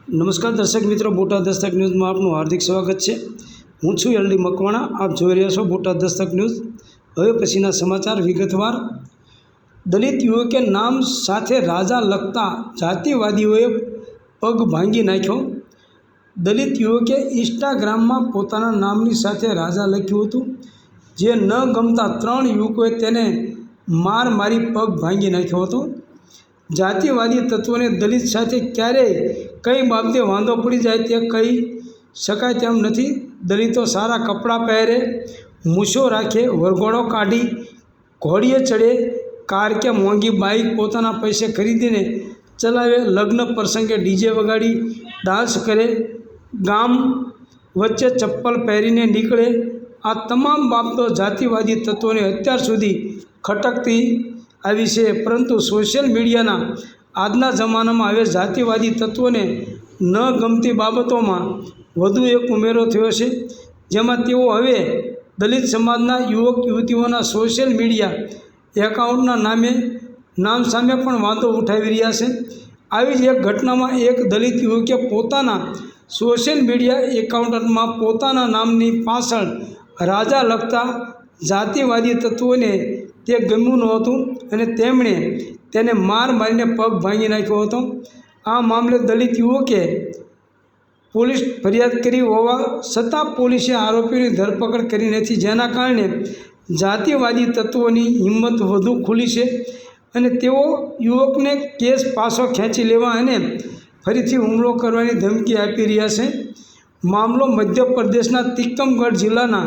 નમસ્કાર દર્શક મિત્રો, બોટાદ દસ્તક ન્યૂઝમાં આપનું હાર્દિક સ્વાગત છે। હું છું એલડી મકવાણા। આપ જોઈ રહ્યા છો બોટાદ દસ્તક ન્યૂઝ। હવે પછીના સમાચાર વિગતવાર। દલિત યુવકે નામ સાથે રાજા લખતા જાતિવાદીઓએ પગ ભાંગી નાખ્યો। દલિત યુવકે ઇન્સ્ટાગ્રામમાં પોતાના નામની સાથે રાજા લખ્યું હતું, જે ન ગમતા 3 યુવકોએ તેને માર મારી પગ ભાંગી નાખ્યો હતો। જાતિવાદી તત્વોને દલિત સાથે ક્યારેય કઈ બાબતે વાંધો પડી જાય તે કહી શકાય તેમ નથી। દલિતો સારા કપડાં પહેરે, મૂછો રાખે, વરઘોડો કાઢી, ઘોડીએ ચડે, કાર કે મોંઘી બાઇક પોતાના પૈસે ખરીદીને ચલાવે, લગ્ન પ્રસંગે ડીજે વગાડી ડાન્સ કરે, ગામ વચ્ચે ચપ્પલ પહેરીને નીકળે। આ તમામ બાબતો જાતિવાદી તત્વોને અત્યાર સુધી ખટકતી આવી છે, પરંતુ સોશિયલ મીડિયાના આજના જમાનામાં હવે જાતિવાદી તત્વોને ન ગમતી બાબતોમાં વધુ એક ઉમેરો થયો છે, જેમાં તેઓ હવે દલિત સમાજના યુવક યુવતીઓના સોશિયલ મીડિયા એકાઉન્ટના નામ સામે પણ વાંધો ઉઠાવી રહ્યા છે। આવી જ એક ઘટનામાં એક દલિત યુવકે પોતાના સોશિયલ મીડિયા એકાઉન્ટમાં પોતાના નામની પાછળ રાજા લખતા જાતિવાદી તત્વોને તે ગમ્યું નહોતું અને તેમણે તેને માર મારીને પગ ભાંગી નાખ્યો હતો। આ મામલે દલિત યુવકે પોલીસ ફરિયાદ કરી હોવા છતાં પોલીસે આરોપીની ધરપકડ કરી નથી, જેના કારણે જાતિવાદી તત્વોની હિંમત વધુ ખુલી છે અને તેઓ યુવકને કેસ પાછો ખેંચી લેવા અને ફરીથી હુમલો કરવાની ધમકી આપી રહ્યા છે। મામલો મધ્યપ્રદેશના તિકમગઢ જિલ્લાના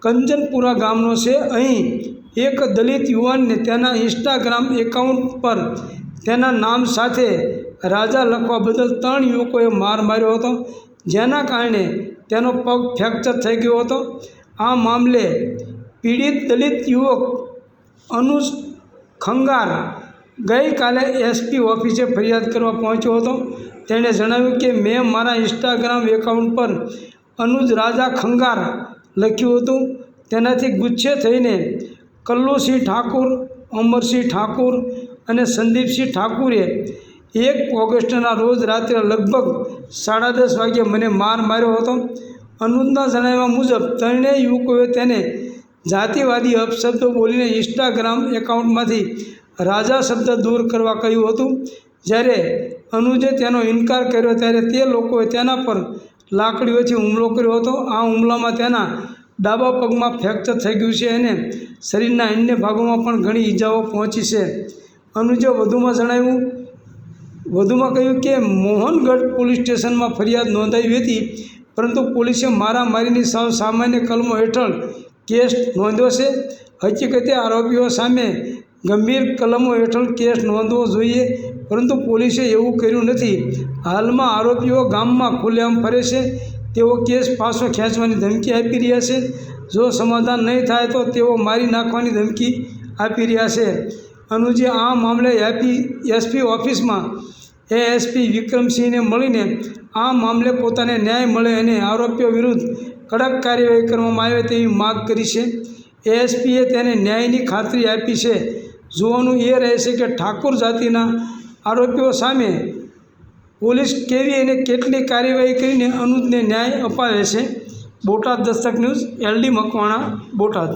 કંચનપુરા ગામનો છે। અહીં એક દલિત યુવાનને તેના ઇન્સ્ટાગ્રામ એકાઉન્ટ પર તેના નામ સાથે રાજા લખવા બદલ 3 યુવકોએ માર માર્યો હતો, જેના કારણે તેનો પગ ફ્રેક્ચર થઈ ગયો હતો। આ મામલે પીડિત દલિત યુવક અનુજ ખંગાર ગઈકાલે એસપી ઓફિસે ફરિયાદ કરવા પહોંચ્યો હતો। તેણે જણાવ્યું કે મેં મારા ઇન્સ્ટાગ્રામ એકાઉન્ટ પર અનુજ રાજા ખંગાર લખ્યું હતું। તેનાથી ગુસ્સે થઈને કલ્લુસિંહ ઠાકુર, અમરસિંહ ઠાકુર અને સંદીપસિંહ ઠાકુરે 1 ઓગસ્ટના રોજ રાત્રે લગભગ 10:30 વાગ્યે મને માર માર્યો હતો। અનુજના જણાવ્યા મુજબ ત્રણેય યુવકોએ તેને જાતિવાદી અપશબ્દો બોલીને ઇન્સ્ટાગ્રામ એકાઉન્ટમાંથી રાજા શબ્દ દૂર કરવા કહ્યું હતું। જ્યારે અનુજે તેનો ઇનકાર કર્યો ત્યારે તે લોકોએ તેના પર લાકડીઓથી હુમલો કર્યો હતો। આ હુમલામાં તેના ડાબા પગમાં ફ્રેક્ચર થઈ ગયું છે અને શરીરના અન્ય ભાગોમાં પણ ઘણી ઈજાઓ પહોંચી છે। અનુજે વધુમાં કહ્યું કે મોહનગઢ પોલીસ સ્ટેશનમાં ફરિયાદ નોંધાવી હતી, પરંતુ પોલીસે મારામારીની સામાન્ય કલમો હેઠળ કેસ નોંધ્યો છે। હકીકતે આરોપીઓ સામે ગંભીર કલમો હેઠળ કેસ નોંધવો જોઈએ, પરંતુ પોલીસે એવું કર્યું નથી। હાલમાં આરોપીઓ ગામમાં ખુલ્લેઆમ ફરે છે। તેઓ કેસ પાછો ખેંચવાની ધમકી આપી રહ્યા છે। જો સમાધાન નહીં થાય તો તેઓ મારી નાખવાની ધમકી આપી રહ્યા છે। અનુજે આ મામલે એસપી ઓફિસમાં એએસપી વિક્રમસિંહને મળીને આ મામલે પોતાને ન્યાય મળે અને આરોપીઓ વિરુદ્ધ કડક કાર્યવાહી કરવામાં આવે તેવી માગ કરી છે। એએસપીએ તેને ન્યાયની ખાતરી આપી છે। જોવાનું એ રહેશે કે ઠાકુર જાતિના આરોપીઓ સામે પોલીસ કેવી અને કેટલી કાર્યવાહી કરીને અનુજને ન્યાય અપાવે છે। Botad Dastak news, LD Makwana, Botad.